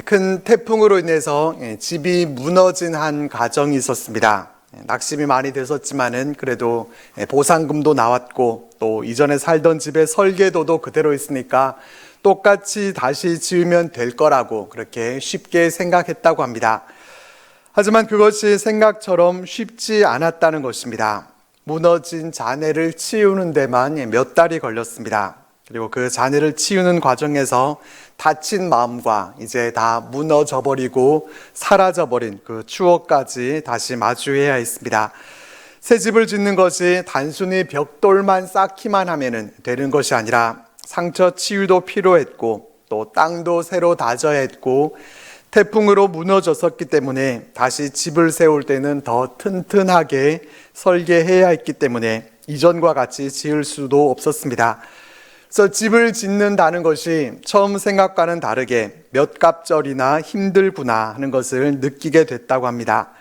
큰 태풍으로 인해서 집이 무너진 한 가정이 있었습니다. 낙심이 많이 됐었지만은 그래도 보상금도 나왔고 또 이전에 살던 집의 설계도도 그대로 있으니까 똑같이 다시 지으면 될 거라고 그렇게 쉽게 생각했다고 합니다. 하지만 그것이 생각처럼 쉽지 않았다는 것입니다. 무너진 잔해를 치우는 데만 몇 달이 걸렸습니다. 그리고 그 잔해를 치우는 과정에서 다친 마음과 이제 다 무너져 버리고 사라져 버린 그 추억까지 다시 마주해야 했습니다. 새 집을 짓는 것이 단순히 벽돌만 쌓기만 하면 되는 것이 아니라 상처 치유도 필요했고 또 땅도 새로 다져야 했고 태풍으로 무너졌었기 때문에 다시 집을 세울 때는 더 튼튼하게 설계해야 했기 때문에 이전과 같이 지을 수도 없었습니다. 그래서 집을 짓는다는 것이 처음 생각과는 다르게 몇 갑절이나 힘들구나 하는 것을 느끼게 됐다고 합니다.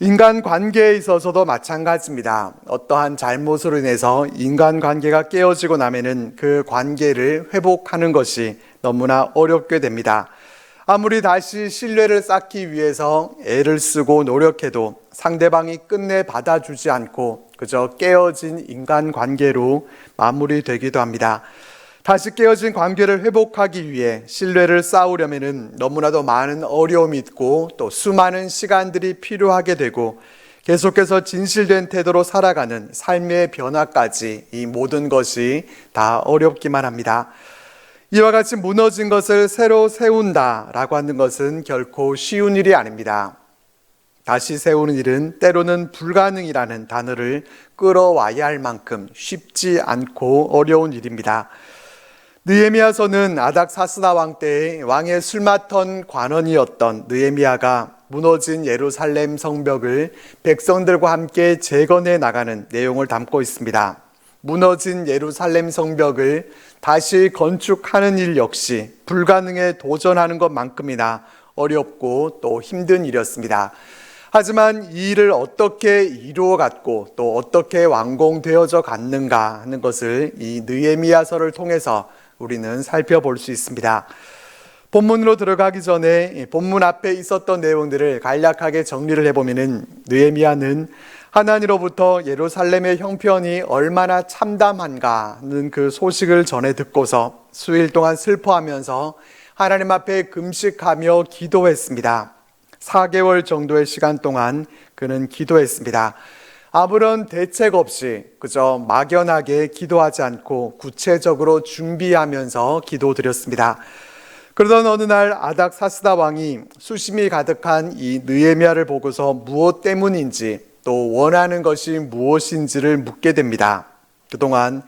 인간 관계에 있어서도 마찬가지입니다. 어떠한 잘못으로 인해서 인간 관계가 깨어지고 나면은 그 관계를 회복하는 것이 너무나 어렵게 됩니다. 아무리 다시 신뢰를 쌓기 위해서 애를 쓰고 노력해도 상대방이 끝내 받아주지 않고 그저 깨어진 인간관계로 마무리되기도 합니다. 다시 깨어진 관계를 회복하기 위해 신뢰를 쌓으려면 너무나도 많은 어려움이 있고 또 수많은 시간들이 필요하게 되고 계속해서 진실된 태도로 살아가는 삶의 변화까지 이 모든 것이 다 어렵기만 합니다. 이와 같이 무너진 것을 새로 세운다라고 하는 것은 결코 쉬운 일이 아닙니다. 다시 세우는 일은 때로는 불가능이라는 단어를 끌어와야 할 만큼 쉽지 않고 어려운 일입니다. 느헤미야서는 아닥사스다 왕 때의 왕의 술 맡던 관원이었던 느헤미야가 무너진 예루살렘 성벽을 백성들과 함께 재건해 나가는 내용을 담고 있습니다. 무너진 예루살렘 성벽을 다시 건축하는 일 역시 불가능에 도전하는 것만큼이나 어렵고 또 힘든 일이었습니다. 하지만 이 일을 어떻게 이루어갔고 또 어떻게 완공되어져 갔는가 하는 것을 이 느헤미야서를 통해서 우리는 살펴볼 수 있습니다. 본문으로 들어가기 전에 본문 앞에 있었던 내용들을 간략하게 정리를 해보면 느헤미야는 하나님으로부터 예루살렘의 형편이 얼마나 참담한가 하는 그 소식을 전해 듣고서 수일 동안 슬퍼하면서 하나님 앞에 금식하며 기도했습니다. 4개월 정도의 시간 동안 그는 기도했습니다. 아무런 대책 없이 그저 막연하게 기도하지 않고 구체적으로 준비하면서 기도드렸습니다. 그러던 어느 날 아닥사스다 왕이 수심이 가득한 이 느헤미야를 보고서 무엇 때문인지 또 원하는 것이 무엇인지를 묻게 됩니다. 그동안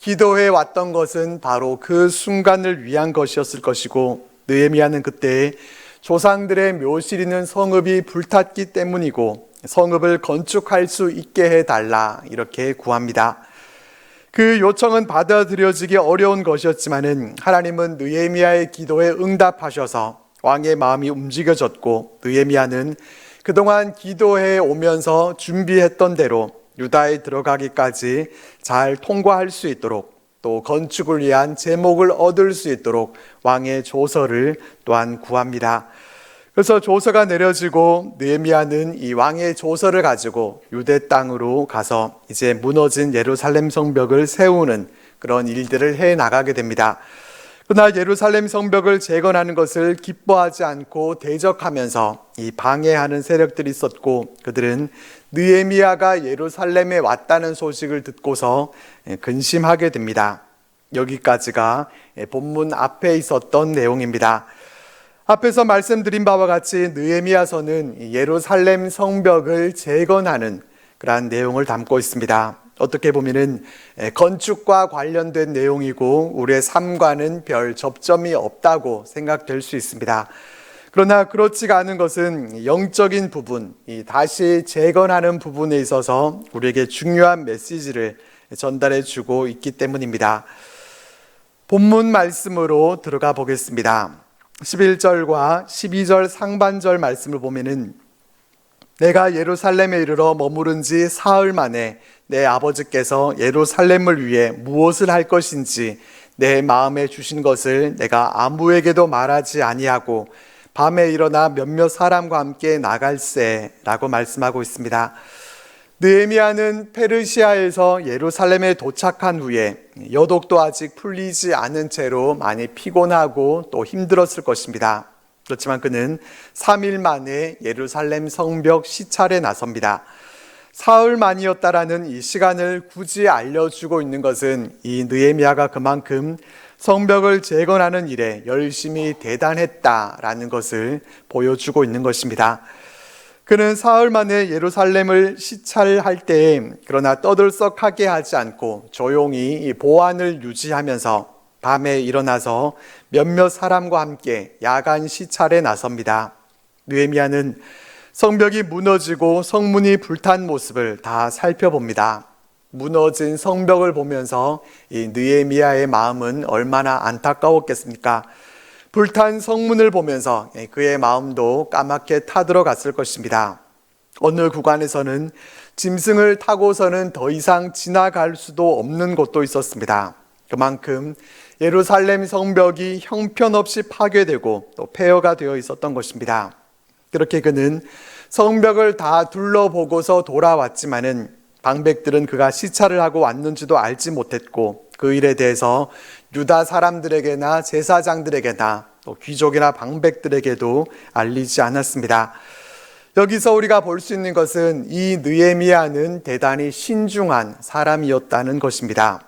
기도해 왔던 것은 바로 그 순간을 위한 것이었을 것이고 느헤미야는 그때 조상들의 묘실 있는 성읍이 불탔기 때문이고 성읍을 건축할 수 있게 해달라 이렇게 구합니다. 그 요청은 받아들여지기 어려운 것이었지만은 하나님은 느헤미야의 기도에 응답하셔서 왕의 마음이 움직여졌고 느헤미야는 그동안 기도해 오면서 준비했던 대로 유다에 들어가기까지 잘 통과할 수 있도록 또 건축을 위한 제목을 얻을 수 있도록 왕의 조서를 또한 구합니다. 그래서 조서가 내려지고 느헤미야는 이 왕의 조서를 가지고 유대 땅으로 가서 이제 무너진 예루살렘 성벽을 세우는 그런 일들을 해 나가게 됩니다. 그러나 예루살렘 성벽을 재건하는 것을 기뻐하지 않고 대적하면서 이 방해하는 세력들이 있었고 그들은 느헤미야가 예루살렘에 왔다는 소식을 듣고서 근심하게 됩니다. 여기까지가 본문 앞에 있었던 내용입니다. 앞에서 말씀드린 바와 같이 느헤미야서는 예루살렘 성벽을 재건하는 그러한 내용을 담고 있습니다. 어떻게 보면은 건축과 관련된 내용이고 우리의 삶과는 별 접점이 없다고 생각될 수 있습니다. 그러나 그렇지가 않은 것은 영적인 부분, 이 다시 재건하는 부분에 있어서 우리에게 중요한 메시지를 전달해 주고 있기 때문입니다. 본문 말씀으로 들어가 보겠습니다. 11절과 12절 상반절 말씀을 보면은 내가 예루살렘에 이르러 머무른 지 사흘 만에 내 아버지께서 예루살렘을 위해 무엇을 할 것인지 내 마음에 주신 것을 내가 아무에게도 말하지 아니하고 밤에 일어나 몇몇 사람과 함께 나갈세라고 말씀하고 있습니다. 느헤미야는 페르시아에서 예루살렘에 도착한 후에 여독도 아직 풀리지 않은 채로 많이 피곤하고 또 힘들었을 것입니다. 그렇지만 그는 3일 만에 예루살렘 성벽 시찰에 나섭니다. 사흘 만이었다라는 이 시간을 굳이 알려주고 있는 것은 이 느헤미야가 그만큼 성벽을 재건하는 일에 열심히 대단했다라는 것을 보여주고 있는 것입니다. 그는 사흘 만에 예루살렘을 시찰할 때에 그러나 떠들썩하게 하지 않고 조용히 보안을 유지하면서 밤에 일어나서 몇몇 사람과 함께 야간 시찰에 나섭니다. 느헤미야는 성벽이 무너지고 성문이 불탄 모습을 다 살펴봅니다. 무너진 성벽을 보면서 이 느헤미야의 마음은 얼마나 안타까웠겠습니까? 불탄 성문을 보면서 그의 마음도 까맣게 타들어갔을 것입니다. 어느 구간에서는 짐승을 타고서는 더 이상 지나갈 수도 없는 곳도 있었습니다. 그만큼 예루살렘 성벽이 형편없이 파괴되고 또 폐허가 되어 있었던 것입니다. 그렇게 그는 성벽을 다 둘러보고서 돌아왔지만은 방백들은 그가 시찰을 하고 왔는지도 알지 못했고 그 일에 대해서 유다 사람들에게나 제사장들에게나 또 귀족이나 방백들에게도 알리지 않았습니다. 여기서 우리가 볼 수 있는 것은 이 느헤미야는 대단히 신중한 사람이었다는 것입니다.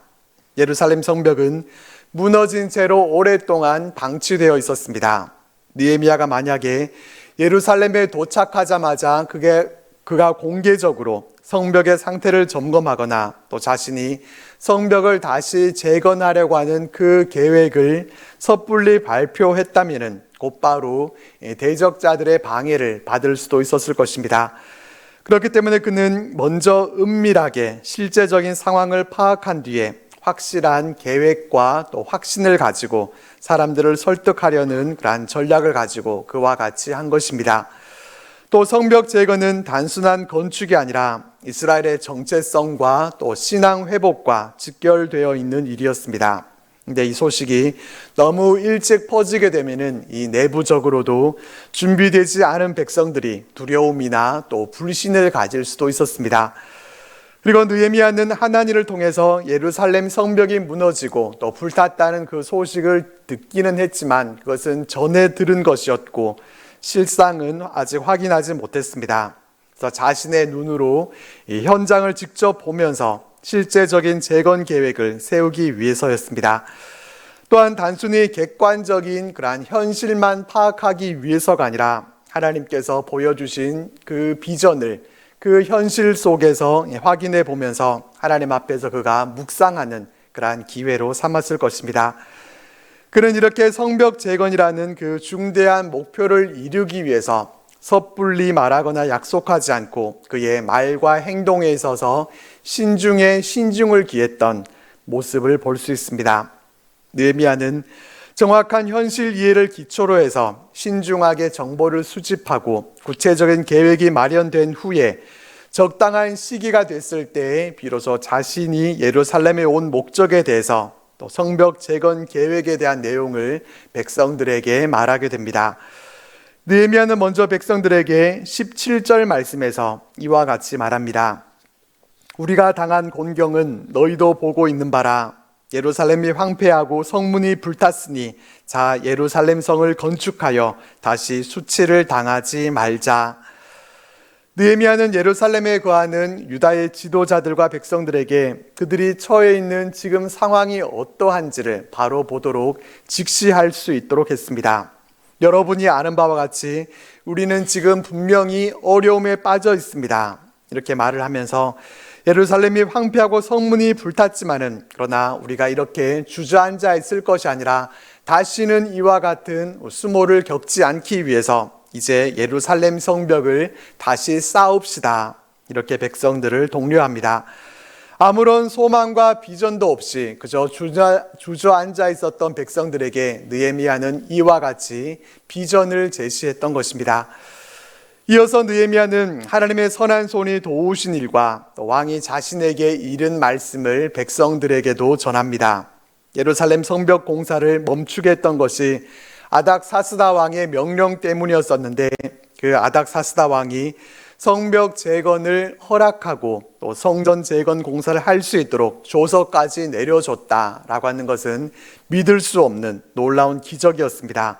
예루살렘 성벽은 무너진 채로 오랫동안 방치되어 있었습니다. 느헤미야가 만약에 예루살렘에 도착하자마자 그가 공개적으로 성벽의 상태를 점검하거나 또 자신이 성벽을 다시 재건하려고 하는 그 계획을 섣불리 발표했다면 곧바로 대적자들의 방해를 받을 수도 있었을 것입니다. 그렇기 때문에 그는 먼저 은밀하게 실제적인 상황을 파악한 뒤에 확실한 계획과 또 확신을 가지고 사람들을 설득하려는 그러한 전략을 가지고 그와 같이 한 것입니다. 또 성벽 재건은 단순한 건축이 아니라 이스라엘의 정체성과 또 신앙 회복과 직결되어 있는 일이었습니다. 근데 이 소식이 너무 일찍 퍼지게 되면은 이 내부적으로도 준비되지 않은 백성들이 두려움이나 또 불신을 가질 수도 있었습니다. 그리고 느헤미야는 하나님을 통해서 예루살렘 성벽이 무너지고 또 불탔다는 그 소식을 듣기는 했지만 그것은 전에 들은 것이었고 실상은 아직 확인하지 못했습니다. 그래서 자신의 눈으로 이 현장을 직접 보면서 실제적인 재건 계획을 세우기 위해서였습니다. 또한 단순히 객관적인 그러한 현실만 파악하기 위해서가 아니라 하나님께서 보여주신 그 비전을 그 현실 속에서 확인해 보면서 하나님 앞에서 그가 묵상하는 그러한 기회로 삼았을 것입니다. 그는 이렇게 성벽 재건이라는 그 중대한 목표를 이루기 위해서 섣불리 말하거나 약속하지 않고 그의 말과 행동에 있어서 신중에 신중을 기했던 모습을 볼 수 있습니다. 느헤미야는 정확한 현실 이해를 기초로 해서 신중하게 정보를 수집하고 구체적인 계획이 마련된 후에 적당한 시기가 됐을 때에 비로소 자신이 예루살렘에 온 목적에 대해서 또 성벽 재건 계획에 대한 내용을 백성들에게 말하게 됩니다. 느헤미야는 먼저 백성들에게 17절 말씀에서 이와 같이 말합니다. 우리가 당한 곤경은 너희도 보고 있는 바라. 예루살렘이 황폐하고 성문이 불탔으니 자 예루살렘 성을 건축하여 다시 수치를 당하지 말자. 느헤미야는 예루살렘에 거하는 유다의 지도자들과 백성들에게 그들이 처해 있는 지금 상황이 어떠한지를 바로 보도록 직시할 수 있도록 했습니다. 여러분이 아는 바와 같이 우리는 지금 분명히 어려움에 빠져 있습니다. 이렇게 말을 하면서 예루살렘이 황폐하고 성문이 불탔지만은 그러나 우리가 이렇게 주저앉아 있을 것이 아니라 다시는 이와 같은 수모를 겪지 않기 위해서 이제 예루살렘 성벽을 다시 쌓읍시다. 이렇게 백성들을 독려합니다. 아무런 소망과 비전도 없이 그저 주저앉아 있었던 백성들에게 느헤미야는 이와 같이 비전을 제시했던 것입니다. 이어서 느헤미야는 하나님의 선한 손이 도우신 일과 또 왕이 자신에게 이른 말씀을 백성들에게도 전합니다. 예루살렘 성벽 공사를 멈추게 했던 것이 아닥사스다 왕의 명령 때문이었었는데, 그 아닥사스다 왕이 성벽 재건을 허락하고 또 성전 재건 공사를 할 수 있도록 조서까지 내려줬다라고 하는 것은 믿을 수 없는 놀라운 기적이었습니다.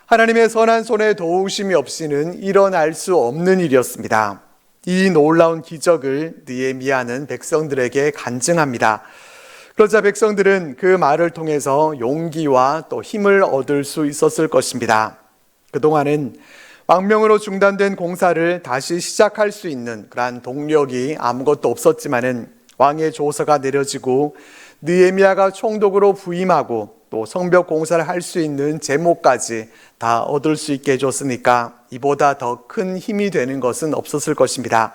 하나님의 선한 손에 도우심이 없이는 일어날 수 없는 일이었습니다. 이 놀라운 기적을 느헤미야는 백성들에게 간증합니다. 그러자 백성들은 그 말을 통해서 용기와 또 힘을 얻을 수 있었을 것입니다. 그동안은 왕명으로 중단된 공사를 다시 시작할 수 있는 그러한 동력이 아무것도 없었지만은 왕의 조서가 내려지고 느헤미야가 총독으로 부임하고 또 성벽 공사를 할 수 있는 제목까지 다 얻을 수 있게 해줬으니까 이보다 더 큰 힘이 되는 것은 없었을 것입니다.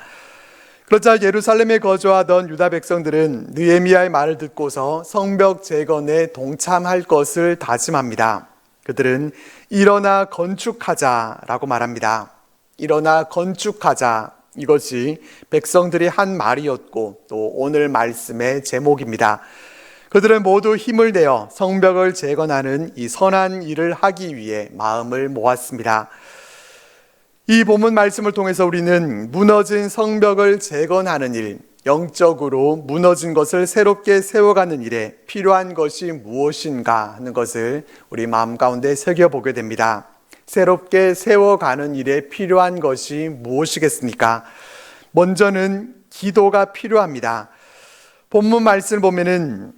그러자 예루살렘에 거주하던 유다 백성들은 느헤미야의 말을 듣고서 성벽 재건에 동참할 것을 다짐합니다. 그들은 일어나 건축하자라고 말합니다. 일어나 건축하자, 이것이 백성들이 한 말이었고 또 오늘 말씀의 제목입니다. 그들은 모두 힘을 내어 성벽을 재건하는 이 선한 일을 하기 위해 마음을 모았습니다. 이 본문 말씀을 통해서 우리는 무너진 성벽을 재건하는 일, 영적으로 무너진 것을 새롭게 세워가는 일에 필요한 것이 무엇인가 하는 것을 우리 마음 가운데 새겨보게 됩니다. 새롭게 세워가는 일에 필요한 것이 무엇이겠습니까? 먼저는 기도가 필요합니다. 본문 말씀을 보면은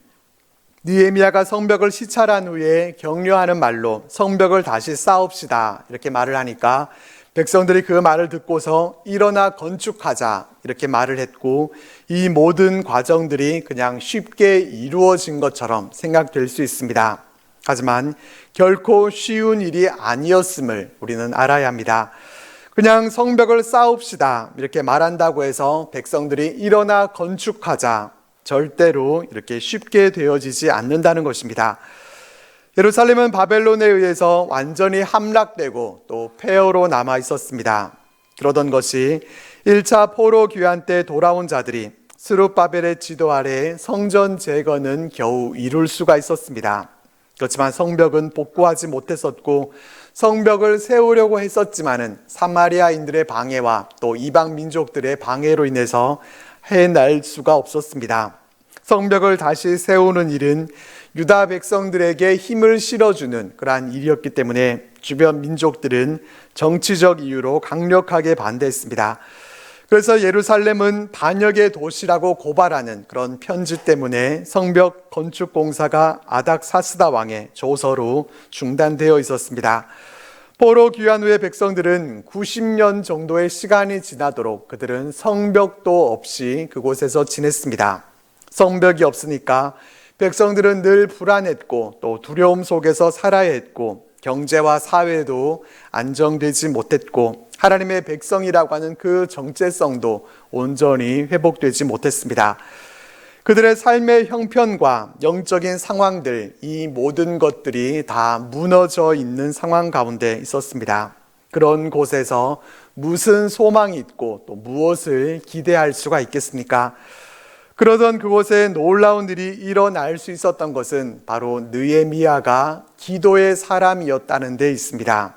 느헤미야가 성벽을 시찰한 후에 격려하는 말로 성벽을 다시 쌓읍시다 이렇게 말을 하니까 백성들이 그 말을 듣고서 일어나 건축하자 이렇게 말을 했고, 이 모든 과정들이 그냥 쉽게 이루어진 것처럼 생각될 수 있습니다. 하지만 결코 쉬운 일이 아니었음을 우리는 알아야 합니다. 그냥 성벽을 쌓읍시다 이렇게 말한다고 해서 백성들이 일어나 건축하자, 절대로 이렇게 쉽게 되어지지 않는다는 것입니다. 예루살렘은 바벨론에 의해서 완전히 함락되고 또 폐허로 남아 있었습니다. 그러던 것이 1차 포로 귀환 때 돌아온 자들이 스룹바벨의 지도 아래 성전 재건은 겨우 이룰 수가 있었습니다. 그렇지만 성벽은 복구하지 못했었고, 성벽을 세우려고 했었지만은 사마리아인들의 방해와 또 이방 민족들의 방해로 인해서 해낼 수가 없었습니다. 성벽을 다시 세우는 일은 유다 백성들에게 힘을 실어주는 그러한 일이었기 때문에 주변 민족들은 정치적 이유로 강력하게 반대했습니다. 그래서 예루살렘은 반역의 도시라고 고발하는 그런 편지 때문에 성벽 건축 공사가 아닥사스다 왕의 조서로 중단되어 있었습니다. 포로 귀환 후의 백성들은 90년 정도의 시간이 지나도록 그들은 성벽도 없이 그곳에서 지냈습니다. 성벽이 없으니까 백성들은 늘 불안했고 또 두려움 속에서 살아야 했고, 경제와 사회도 안정되지 못했고, 하나님의 백성이라고 하는 그 정체성도 온전히 회복되지 못했습니다. 그들의 삶의 형편과 영적인 상황들, 이 모든 것들이 다 무너져 있는 상황 가운데 있었습니다. 그런 곳에서 무슨 소망이 있고 또 무엇을 기대할 수가 있겠습니까? 그러던 그곳에 놀라운 일이 일어날 수 있었던 것은 바로 느헤미야가 기도의 사람이었다는 데 있습니다.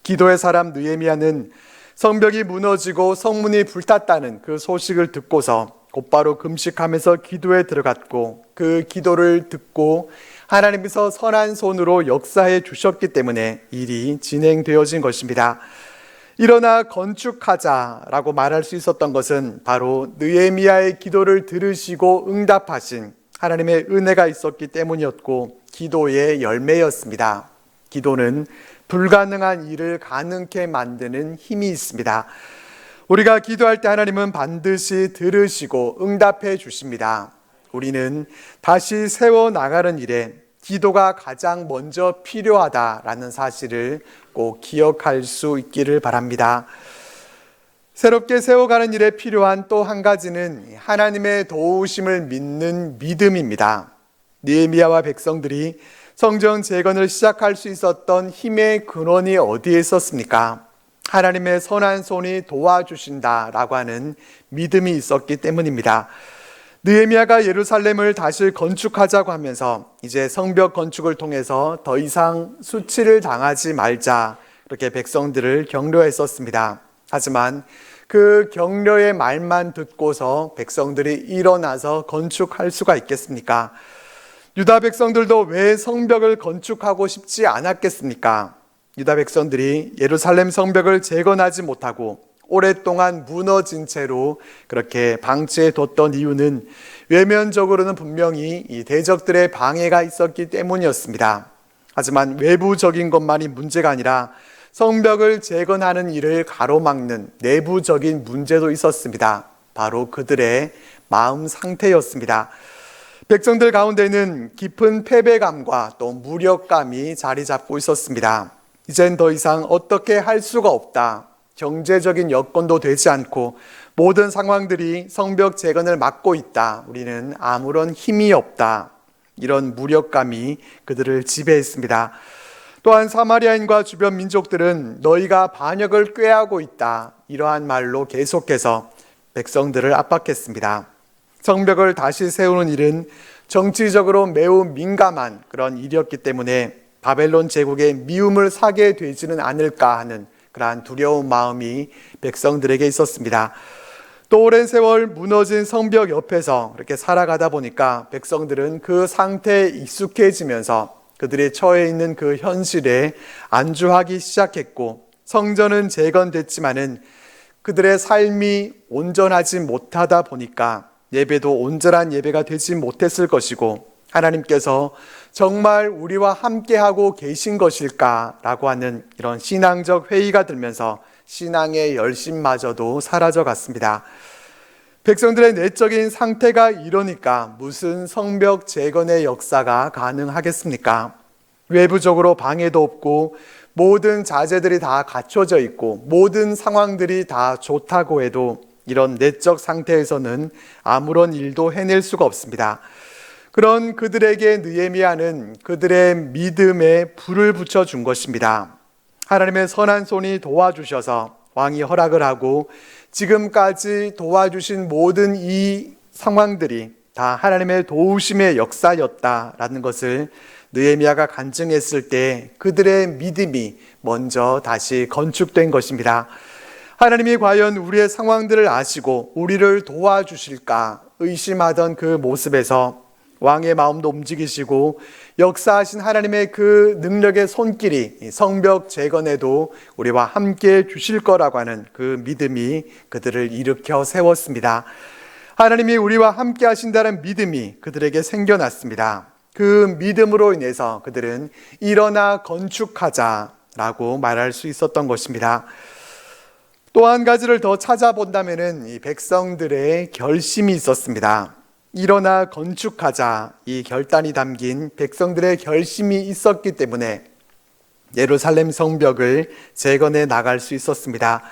기도의 사람 느헤미야는 성벽이 무너지고 성문이 불탔다는 그 소식을 듣고서 곧바로 금식하면서 기도에 들어갔고, 그 기도를 듣고 하나님께서 선한 손으로 역사해 주셨기 때문에 일이 진행되어진 것입니다. 일어나 건축하자라고 말할 수 있었던 것은 바로 느헤미야의 기도를 들으시고 응답하신 하나님의 은혜가 있었기 때문이었고, 기도의 열매였습니다. 기도는 불가능한 일을 가능케 만드는 힘이 있습니다. 우리가 기도할 때 하나님은 반드시 들으시고 응답해 주십니다. 우리는 다시 세워나가는 일에 기도가 가장 먼저 필요하다라는 사실을 꼭 기억할 수 있기를 바랍니다. 새롭게 세워가는 일에 필요한 또 한 가지는 하나님의 도우심을 믿는 믿음입니다. 느헤미야와 백성들이 성전 재건을 시작할 수 있었던 힘의 근원이 어디에 있었습니까? 하나님의 선한 손이 도와주신다라고 하는 믿음이 있었기 때문입니다. 느헤미야가 예루살렘을 다시 건축하자고 하면서 이제 성벽 건축을 통해서 더 이상 수치를 당하지 말자, 그렇게 백성들을 격려했었습니다. 하지만 그 격려의 말만 듣고서 백성들이 일어나서 건축할 수가 있겠습니까? 유다 백성들도 왜 성벽을 건축하고 싶지 않았겠습니까? 유다 백성들이 예루살렘 성벽을 재건하지 못하고 오랫동안 무너진 채로 그렇게 방치해 뒀던 이유는 외면적으로는 분명히 이 대적들의 방해가 있었기 때문이었습니다. 하지만 외부적인 것만이 문제가 아니라 성벽을 재건하는 일을 가로막는 내부적인 문제도 있었습니다. 바로 그들의 마음 상태였습니다. 백성들 가운데는 깊은 패배감과 또 무력감이 자리 잡고 있었습니다. 이젠 더 이상 어떻게 할 수가 없다. 경제적인 여건도 되지 않고 모든 상황들이 성벽 재건을 막고 있다. 우리는 아무런 힘이 없다. 이런 무력감이 그들을 지배했습니다. 또한 사마리아인과 주변 민족들은 너희가 반역을 꾀하고 있다. 이러한 말로 계속해서 백성들을 압박했습니다. 성벽을 다시 세우는 일은 정치적으로 매우 민감한 그런 일이었기 때문에 바벨론 제국의 미움을 사게 되지는 않을까 하는 그러한 두려운 마음이 백성들에게 있었습니다. 또 오랜 세월 무너진 성벽 옆에서 그렇게 살아가다 보니까 백성들은 그 상태에 익숙해지면서 그들이 처해 있는 그 현실에 안주하기 시작했고, 성전은 재건됐지만은 그들의 삶이 온전하지 못하다 보니까 예배도 온전한 예배가 되지 못했을 것이고, 하나님께서 정말 우리와 함께하고 계신 것일까라고 하는 이런 신앙적 회의가 들면서 신앙의 열심마저도 사라져 갔습니다. 백성들의 내적인 상태가 이러니까 무슨 성벽 재건의 역사가 가능하겠습니까? 외부적으로 방해도 없고 모든 자재들이 다 갖춰져 있고 모든 상황들이 다 좋다고 해도 이런 내적 상태에서는 아무런 일도 해낼 수가 없습니다. 그런 그들에게 느헤미야는 그들의 믿음에 불을 붙여준 것입니다. 하나님의 선한 손이 도와주셔서 왕이 허락을 하고 지금까지 도와주신 모든 이 상황들이 다 하나님의 도우심의 역사였다라는 것을 느헤미야가 간증했을 때 그들의 믿음이 먼저 다시 건축된 것입니다. 하나님이 과연 우리의 상황들을 아시고 우리를 도와주실까 의심하던 그 모습에서 왕의 마음도 움직이시고 역사하신 하나님의 그 능력의 손길이 성벽 재건에도 우리와 함께 주실 거라고 하는 그 믿음이 그들을 일으켜 세웠습니다. 하나님이 우리와 함께 하신다는 믿음이 그들에게 생겨났습니다. 그 믿음으로 인해서 그들은 일어나 건축하자라고 말할 수 있었던 것입니다. 또 한 가지를 더 찾아본다면 이 백성들의 결심이 있었습니다. 일어나 건축하자, 이 결단이 담긴 백성들의 결심이 있었기 때문에 예루살렘 성벽을 재건해 나갈 수 있었습니다.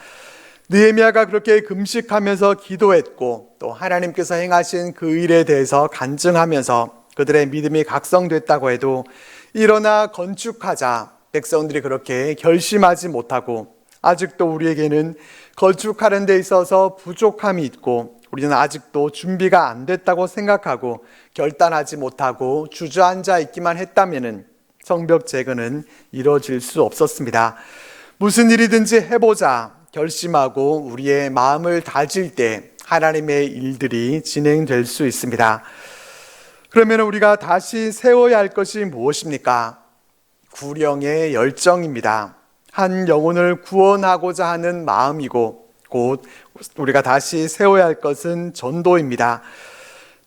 느헤미야가 그렇게 금식하면서 기도했고 또 하나님께서 행하신 그 일에 대해서 간증하면서 그들의 믿음이 각성됐다고 해도 일어나 건축하자, 백성들이 그렇게 결심하지 못하고 아직도 우리에게는 건축하는 데 있어서 부족함이 있고 우리는 아직도 준비가 안 됐다고 생각하고 결단하지 못하고 주저앉아 있기만 했다면 성벽 재건은 이루어질 수 없었습니다. 무슨 일이든지 해보자 결심하고 우리의 마음을 다질 때 하나님의 일들이 진행될 수 있습니다. 그러면 우리가 다시 세워야 할 것이 무엇입니까? 구령의 열정입니다. 한 영혼을 구원하고자 하는 마음이고 곧 우리가 다시 세워야 할 것은 전도입니다.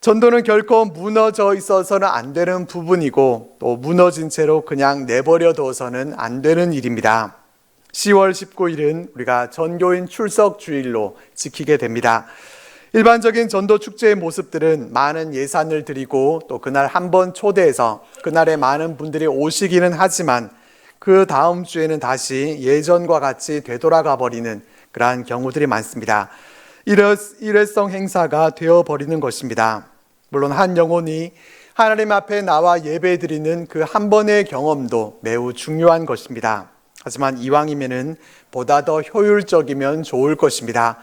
전도는 결코 무너져 있어서는 안 되는 부분이고 또 무너진 채로 그냥 내버려 둬서는 안 되는 일입니다. 10월 19일은 우리가 전교인 출석 주일로 지키게 됩니다. 일반적인 전도 축제의 모습들은 많은 예산을 드리고 또 그날 한번 초대해서 그날에 많은 분들이 오시기는 하지만 그 다음 주에는 다시 예전과 같이 되돌아가 버리는 그러한 경우들이 많습니다. 일회성 행사가 되어버리는 것입니다. 물론 한 영혼이 하나님 앞에 나와 예배드리는 그 한 번의 경험도 매우 중요한 것입니다. 하지만 이왕이면은 보다 더 효율적이면 좋을 것입니다.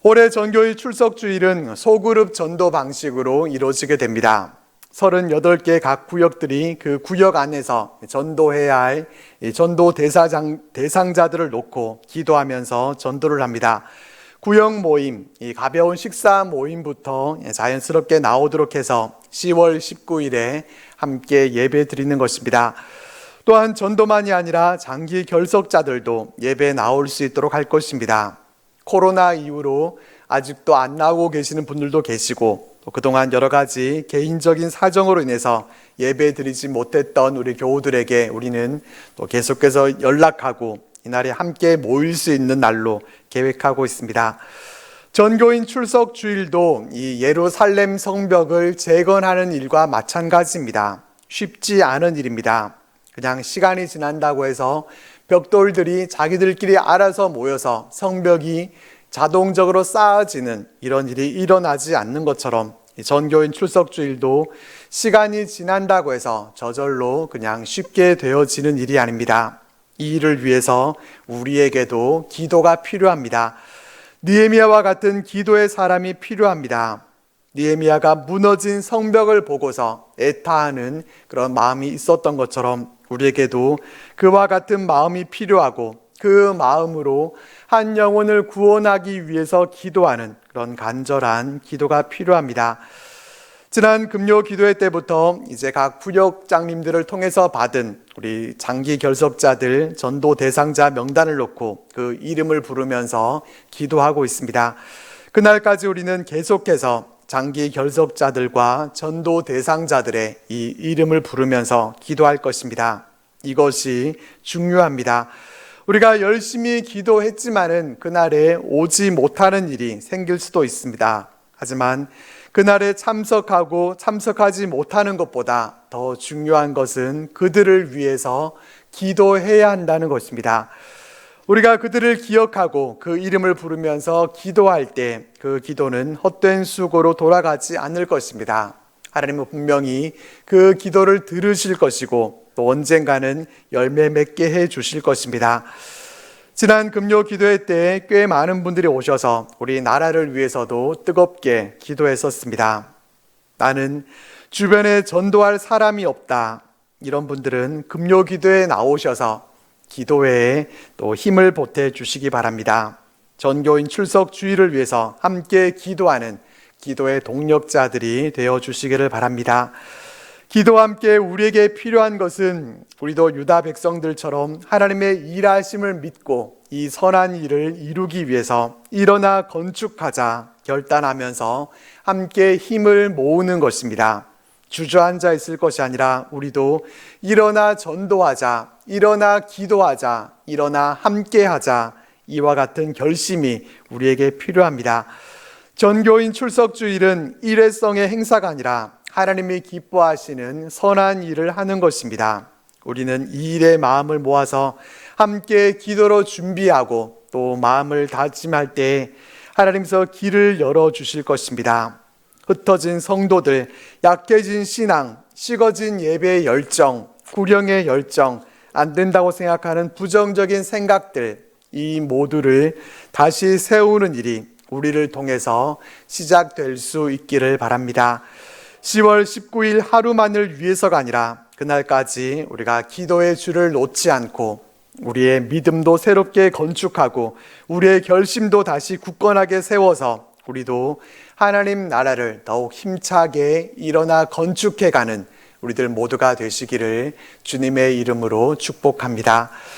올해 전교의 출석 주일은 소그룹 전도 방식으로 이루어지게 됩니다. 38개 각 구역들이 그 구역 안에서 전도해야 할 전도 대상자들을 놓고 기도하면서 전도를 합니다. 구역 모임, 이 가벼운 식사 모임부터 자연스럽게 나오도록 해서 10월 19일에 함께 예배 드리는 것입니다. 또한 전도만이 아니라 장기 결석자들도 예배에 나올 수 있도록 할 것입니다. 코로나 이후로 아직도 안 나오고 계시는 분들도 계시고 또 그동안 여러 가지 개인적인 사정으로 인해서 예배 드리지 못했던 우리 교우들에게 우리는 또 계속해서 연락하고 이날에 함께 모일 수 있는 날로 계획하고 있습니다. 전교인 출석 주일도 이 예루살렘 성벽을 재건하는 일과 마찬가지입니다. 쉽지 않은 일입니다. 그냥 시간이 지난다고 해서 벽돌들이 자기들끼리 알아서 모여서 성벽이 자동적으로 쌓아지는 이런 일이 일어나지 않는 것처럼 전교인 출석 주일도 시간이 지난다고 해서 저절로 그냥 쉽게 되어지는 일이 아닙니다. 이 일을 위해서 우리에게도 기도가 필요합니다. 느헤미야와 같은 기도의 사람이 필요합니다. 느헤미야가 무너진 성벽을 보고서 애타하는 그런 마음이 있었던 것처럼 우리에게도 그와 같은 마음이 필요하고 그 마음으로 한 영혼을 구원하기 위해서 기도하는 그런 간절한 기도가 필요합니다. 지난 금요 기도회 때부터 이제 각 구역장님들을 통해서 받은 우리 장기 결석자들 전도 대상자 명단을 놓고 그 이름을 부르면서 기도하고 있습니다. 그날까지 우리는 계속해서 장기 결석자들과 전도 대상자들의 이 이름을 부르면서 기도할 것입니다. 이것이 중요합니다. 우리가 열심히 기도했지만은 그날에 오지 못하는 일이 생길 수도 있습니다. 하지만 그날에 참석하고 참석하지 못하는 것보다 더 중요한 것은 그들을 위해서 기도해야 한다는 것입니다. 우리가 그들을 기억하고 그 이름을 부르면서 기도할 때 그 기도는 헛된 수고로 돌아가지 않을 것입니다. 하나님은 분명히 그 기도를 들으실 것이고 또 언젠가는 열매 맺게 해 주실 것입니다. 지난 금요 기도회 때 꽤 많은 분들이 오셔서 우리 나라를 위해서도 뜨겁게 기도했었습니다. 나는 주변에 전도할 사람이 없다. 이런 분들은 금요 기도에 나오셔서 기도회에 또 힘을 보태 주시기 바랍니다. 전교인 출석 주일을 위해서 함께 기도하는 기도의 동력자들이 되어 주시기를 바랍니다. 기도와 함께 우리에게 필요한 것은 우리도 유다 백성들처럼 하나님의 일하심을 믿고 이 선한 일을 이루기 위해서 일어나 건축하자 결단하면서 함께 힘을 모으는 것입니다. 주저앉아 있을 것이 아니라 우리도 일어나 전도하자, 일어나 기도하자, 일어나 함께하자, 이와 같은 결심이 우리에게 필요합니다. 전교인 출석 주일은 일회성의 행사가 아니라 하나님이 기뻐하시는 선한 일을 하는 것입니다. 우리는 이 일에 마음을 모아서 함께 기도로 준비하고 또 마음을 다짐할 때 하나님께서 길을 열어주실 것입니다. 흩어진 성도들, 약해진 신앙, 식어진 예배의 열정, 구령의 열정, 안 된다고 생각하는 부정적인 생각들, 이 모두를 다시 세우는 일이 우리를 통해서 시작될 수 있기를 바랍니다. 10월 19일 하루만을 위해서가 아니라 그날까지 우리가 기도의 줄을 놓지 않고 우리의 믿음도 새롭게 건축하고 우리의 결심도 다시 굳건하게 세워서 우리도 하나님 나라를 더욱 힘차게 일어나 건축해가는 우리들 모두가 되시기를 주님의 이름으로 축복합니다.